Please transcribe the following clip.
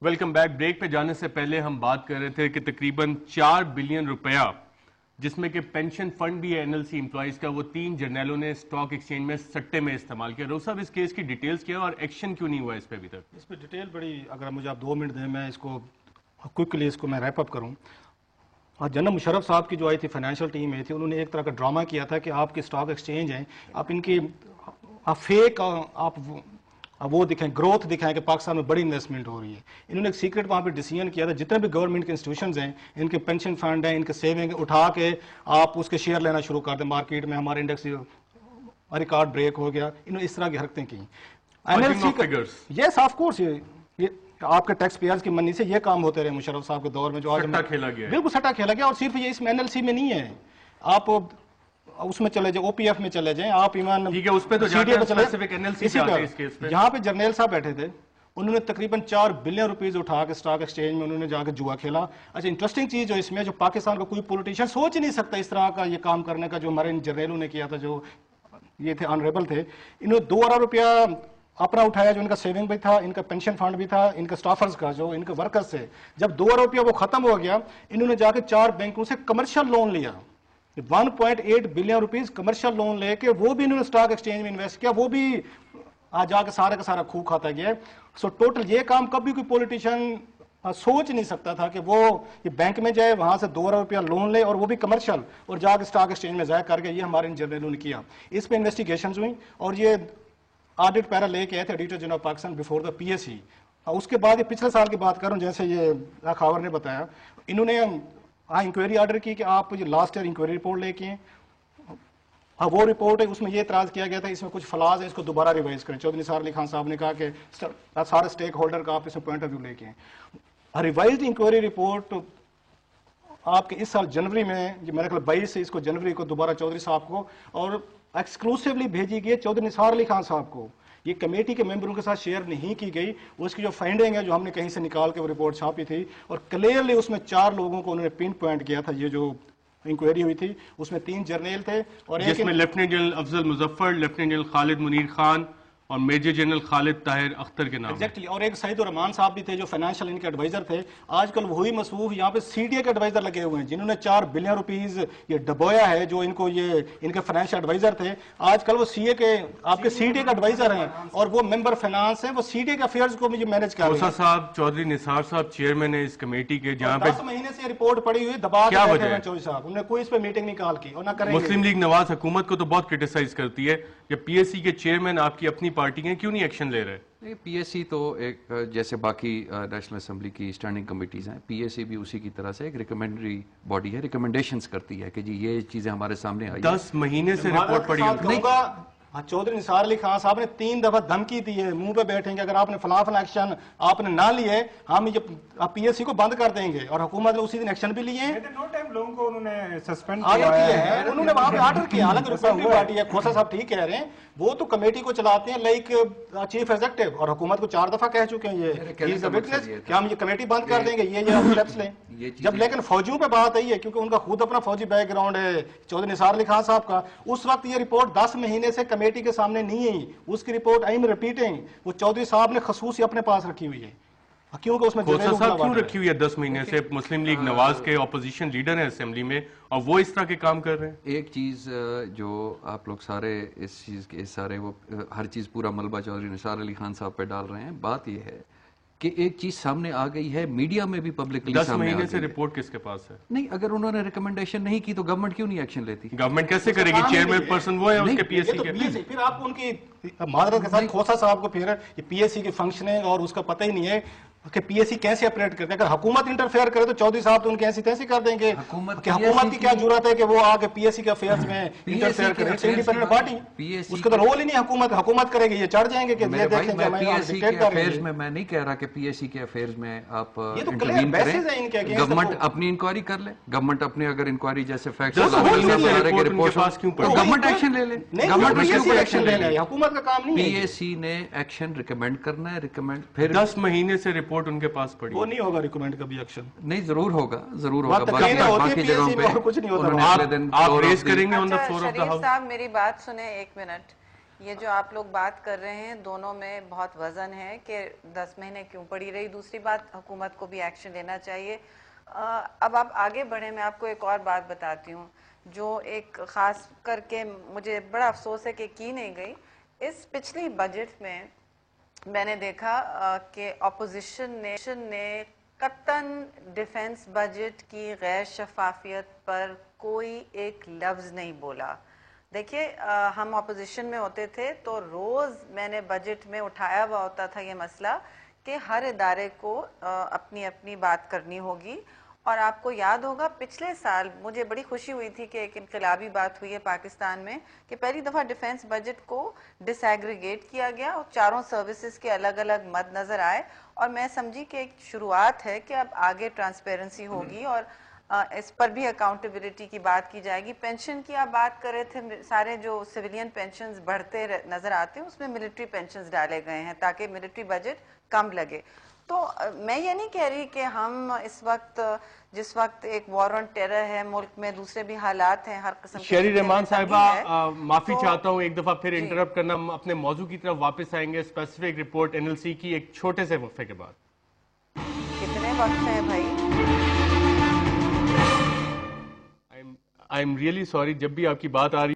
Welcome back. Break پہ جانے سے پہلے ہم بات کر رہے تھے کہ تقریباً 4 بلین روپیہ جس میں کہ پینشن فنڈ بھی ہے این ایل سی امپلائیز کا، وہ 3 جرنیلوں نے اسٹاک ایکسچینج میں سٹے میں استعمال کیا. روز صاحب، اس کیس کی ڈیٹیلز کیا اور ایکشن کیوں نہیں ہوا اس پہ ابھی تک؟ اس پہ ڈیٹیل بڑی، اگر مجھے آپ 2 منٹ دیں میں اس کو کوئکلی اس کو میں ریپ اپ کروں. جنرل مشرف صاحب کی جو آئی تھی فائنینشیل ٹیم میں تھی، انہوں نے ایک طرح کا ڈرامہ کیا تھا کہ آپ کے اسٹاک ایکسچینج ہیں، آپ ان کی فیک آپ وہ دکھائیں، گروتھ دکھائیں کہ پاکستان میں بڑی انویسٹمنٹ ہو رہی ہے. انہوں نے ایک سیکرٹ وہاں پہ ڈیسیژن کیا تھا جتنے بھی گورنمنٹ کے انسٹیٹیوشنز ہیں، ان کے پینشن فنڈ ہیں، ان کے سیونگ اٹھا کے آپ اس کے شیئر لینا شروع کر دیں مارکیٹ میں. ہمارے انڈیکس ریکارڈ بریک ہو گیا. انہوں نے اس طرح کی حرکتیں کی. یس آف کورس، یہ آپ کے ٹیکس پیئرز کی منی سے یہ کام ہوتے رہے مشرف صاحب کے دور میں، جو آج سٹا کھیلا گیا، بالکل سٹا کھیلا گیا. اور صرف یہ اس این ایل سی میں نہیں ہے، آپ اس میں چلے جائیں، او پی ایف میں چلے جائیں، آپ ایون اس پہ تو یہاں پہ جرنیل صاحب بیٹھے تھے، انہوں نے تقریباً 4 بلین روپیز اٹھا کے اسٹاک ایکسچینج میں انہوں نے جا کے جوا کھیلا. اچھا، انٹرسٹنگ چیز جو اس میں، جو پاکستان کا کوئی پولیٹیشین سوچ ہی نہیں سکتا اس طرح کا یہ کام کرنے کا جو ہمارے ان جرنیلوں نے کیا تھا، جو یہ تھے آنریبل تھے. انہوں نے 2 ارب روپیہ اپنا اٹھایا، جو ان کا سیونگ بھی تھا، ان کا پینشن فنڈ بھی تھا، ان کا اسٹافرز کا، جو ان کے ورکرز تھے. جب 2 ارب روپیہ وہ ختم ہو گیا، انہوں نے جا کے 4 بینکوں سے کمرشل لون لیا، 1.8 بلین روپیز کمرشل لون لے کے وہ بھی انہوں نے اسٹاک ایکسچینج میں انویسٹ کیا. وہ بھی آج جا کے سارا کا سارا کھو کھاتا گیا. سو ٹوٹل یہ کام کبھی کوئی پولیٹیشین سوچ نہیں سکتا تھا کہ وہ یہ بینک میں جائے، وہاں سے 2 ارب روپیہ لون لے اور وہ بھی کمرشل، اور جا کے اسٹاک ایکسچینج میں ضائع کر کے. یہ ہمارے ان جرنیلوں نے کیا. اس پہ انویسٹیگیشنز ہوئی اور یہ آڈٹ پیرا لے کے آئے تھے editor general of Pakistan before the P S C. اس کے بعد یہ پچھلے سال کی بات کروں، جیسے یہ خاور نے بتایا، انہوں نے انکوائری آرڈر کی کہ آپ یہ لاسٹ ایئر انکوائری رپورٹ لے کے ہیں. وہ رپورٹ ہے، اس میں یہ اعتراض کیا گیا تھا اس میں کچھ فلاز ہیں، اس کو دوبارہ ریوائز کریں. چودھری نثار علی خان صاحب نے کہا کہ سارے اسٹیک ہولڈر کا آپ اس میں پوائنٹ آف ویو لے کے ہیں. ریوائزڈ انکوائری رپورٹ آپ کے اس سال جنوری میں، میرے خیال 22 سے اس کو جنوری کو دوبارہ چودھری صاحب کو اور ایکسکلوسیولی بھیجی گئی چودھری نثار علی خان صاحب کو. یہ کمیٹی کے ممبروں کے ساتھ شیئر نہیں کی گئی. اس کی جو فائنڈنگ ہے، جو ہم نے کہیں سے نکال کے وہ رپورٹ چھاپی تھی، اور کلیئرلی اس میں 4 لوگوں کو انہوں نے پن پوائنٹ کیا تھا. یہ جو انکوائری ہوئی تھی اس میں 3 جرنیل تھے، اور جس میں لیفٹیننٹ جنرل افضل مظفر، لیفٹیننٹ جنرل خالد منیر خان اور میجر جنرل خالد طاہر اختر کے نام. ایگزیکٹلی. اور ایک سعید الرحمان صاحب بھی تھے جو فائنینشیل ان کے ایڈوائزر تھے. آج کل وہی مصروف یہاں پہ سی ڈی اے کے ایڈوائزر لگے ہوئے ہیں، جنہوں نے 4 بلین روپیز یہ ڈبویا ہے، جو ان کو یہ ان کے فائنینشیل ایڈوائزر تھے. آج کل وہ سی اے کے آپ کے سی ڈی اے کے ایڈوائزر ہیں اور وہ ممبر فائنانس ہیں. وہ سی ڈی اے کے افیئرز کو بھی مینیج کر رہے ہیں. صاحب چودھری نثار صاحب چیئرمین ہیں اس کمیٹی کے، جہاں پہ 10 مہینے سے رپورٹ پڑی ہوئی دبا کے بیٹھے ہیں چودھری صاحب. انہوں نے کوئی اس پہ میٹنگ نکال کی اور نہ کریں گے. مسلم لیگ نواز حکومت کو تو بہت کرٹیسائز کرتی ہے. جب پی ایس سی کے چیئرمین آپ کی اپنی پارٹی ہیں، کیوں نہیں ایکشن لے رہے؟ پی ایس سی تو ایک جیسے باقی نیشنل اسمبلی کی اسٹینڈنگ کمیٹیز ہیں، پی ایس سی بھی اسی کی طرح سے ایک ریکمینڈری باڈی ہے، ریکمنڈیشنز کرتی ہے کہ جی یہ چیزیں ہمارے سامنے آئی. 10 مہینے سے رپورٹ پڑی ہوئی. چودھری نثار علی خان صاحب نے 3 دفعہ دھمکی دی ہے، منہ پہ بیٹھیں گے، اگر آپ نے فلاں ایکشن آپ نے نہ لیے ہم یہ پی ایس سی کو بند کر دیں گے. اور حکومت نے اسی دن ایکشن بھی لیے ہیں. لوگوں کو انہوں نے سسپینڈ کیا ہے، انہوں نے وہاں پہ آرڈر کیا. حالانکہ ریپرزینٹیو پارٹی ہے، کھوسا صاحب ٹھیک کہہ رہے ہیں، وہ تو کمیٹی کو چلاتے ہیں لائک چیف ایگزیکٹو، اور حکومت کو 4 دفعہ کہہ چکے ہیں یہ کہ ہم یہ کمیٹی بند کر دیں گے، یہ اسٹیپس لیں. جب لیکن فوجیوں پہ بات آئی ہے، کیونکہ ان کا خود اپنا فوجی بیک گراؤنڈ ہے چودھری نثار علی خان صاحب کا، اس وقت یہ رپورٹ 10 مہینے سے کمیٹی کے سامنے نہیں ہے. اس کی رپورٹ آئی ایم ریپیٹنگ، وہ چودھری صاحب نے خصوصی اپنے پاس رکھی ہوئی ہے. کیونکہ اس میں کھوسا صاحب کیوں رکھی ہوئی ہے 10 مہینے سے؟ مسلم لیگ نواز کے اپوزیشن لیڈر ہیں اسمبلی میں، اور وہ اس طرح کے کام کر رہے ہیں. ایک چیز جو آپ لوگ سارے اس چیز کے سارے وہ ہر چیز پورا ملبہ چودھری نثار علی خان صاحب پہ ڈال رہے ہیں. بات یہ ہے کہ ایک چیز سامنے آ گئی ہے، میڈیا میں بھی پبلکلی 10 مہینے سے رپورٹ کس کے پاس ہے؟ نہیں، اگر انہوں نے ریکمنڈیشن نہیں کی تو گورنمنٹ کیوں نہیں ایکشن لیتی؟ گورنمنٹ کیسے کرے گی؟ چیئرمین پرسن وہ ہے اس کے پی ایس سی کے. پھر آپ ان کی معذرت کے ساتھ کھوسا صاحب کو پھر یہ پی ایس سی کی فنکشننگ اور اس کا پتہ ہی نہیں ہے کہ پی ایس سی کیسے آپریٹ کرتے ہیں. اگر حکومت انٹرفیئر کرے تو چودھری صاحب تو ان کے ایسی تیسی کر دیں گے کہ حکومت کی کیا ضرورت ہے کہ وہ آگے پی ایس سی کے افیئرز میں انٹرفیئر کرے. انڈیپینڈنٹ پارٹی، اس کا تو رول ہی نہیں. حکومت کرے گی، یہ چڑھ جائیں گے کہ یہ دیکھیں کہ پی ایس سی کے افیئرز میں، میں نہیں کہہ رہا کہ پی ایس سی کے افیئرز میں آپ انٹروین کریں. گورنمنٹ اپنی انکوائری کر لے، گورنمنٹ اپنے اگر انکوائری جیسے فیکٹس گورنمنٹ ایکشن لے لے. حکومت کا کام نہیں ہے. پی ایس سی نے ایکشن ریکمینڈ کرنا ہے، ریکمینڈ پھر 10 مہینے سے رپورٹ ان کے پاس پڑی. وہ نہیں ہوگا ریکمینڈ کا بھی ایکشن. نہیں، ضرور ہوگا، ضرور ہوگا. باقی جگہوں پہ کچھ نہیں ہوتا. آپ ریز کریں گے آن دی فلور آف دی ہاؤس. شریف صاحب میری بات سنیں 1 منٹ. یہ جو آپ لوگ بات کر رہے ہیں دونوں میں بہت وزن ہے کہ 10 مہینے کیوں پڑی رہی. دوسری بات حکومت کو بھی ایکشن لینا چاہیے. اب آپ آگے بڑھیں, میں آپ کو ایک اور بات بتاتی ہوں جو ایک خاص کر کے مجھے بڑا افسوس ہے کہ کی نہیں گئی. اس پچھلی بجٹ میں نے دیکھا کہ اپوزیشن نے قطعاً ڈیفنس بجٹ کی غیر شفافیت پر کوئی ایک لفظ نہیں بولا. دیکھیے ہم اپوزیشن میں ہوتے تھے تو روز میں نے بجٹ میں اٹھایا ہوا ہوتا تھا یہ مسئلہ کہ ہر ادارے کو اپنی اپنی بات کرنی ہوگی. اور آپ کو یاد ہوگا پچھلے سال مجھے بڑی خوشی ہوئی تھی کہ ایک انقلابی بات ہوئی ہے پاکستان میں کہ پہلی دفعہ ڈیفنس بجٹ کو ڈس ایگریگیٹ کیا گیا اور چاروں سروسز کے الگ الگ مد نظر آئے, اور میں سمجھی کہ ایک شروعات ہے کہ اب آگے ٹرانسپیرنسی ہوگی اور اس پر بھی اکاؤنٹیبلٹی کی بات کی جائے گی. پینشن کی آپ بات کر رہے تھے, سارے جو سویلین پینشنز بڑھتے نظر آتے ہیں اس میں ملٹری پینشنز ڈالے گئے ہیں تاکہ ملٹری بجٹ کم لگے. تو میں یہ نہیں کہہ رہی کہ ہم اس وقت جس وقت ایک وار آن ٹیرر ہے ملک میں, دوسرے بھی حالات ہیں, ہر قسم کے شہری رحمان صاحبہ معافی تو چاہتا ہوں ایک دفعہ پھر انٹرپٹ کرنا. ہم اپنے موضوع کی طرف واپس آئیں گے اسپیسیفک رپورٹ NLC کی ایک چھوٹے سے وقفے کے بعد. کتنے وقت ہیں بھائی؟ آئی ایم ریئلی سوری, جب بھی آپ کی بات آ رہی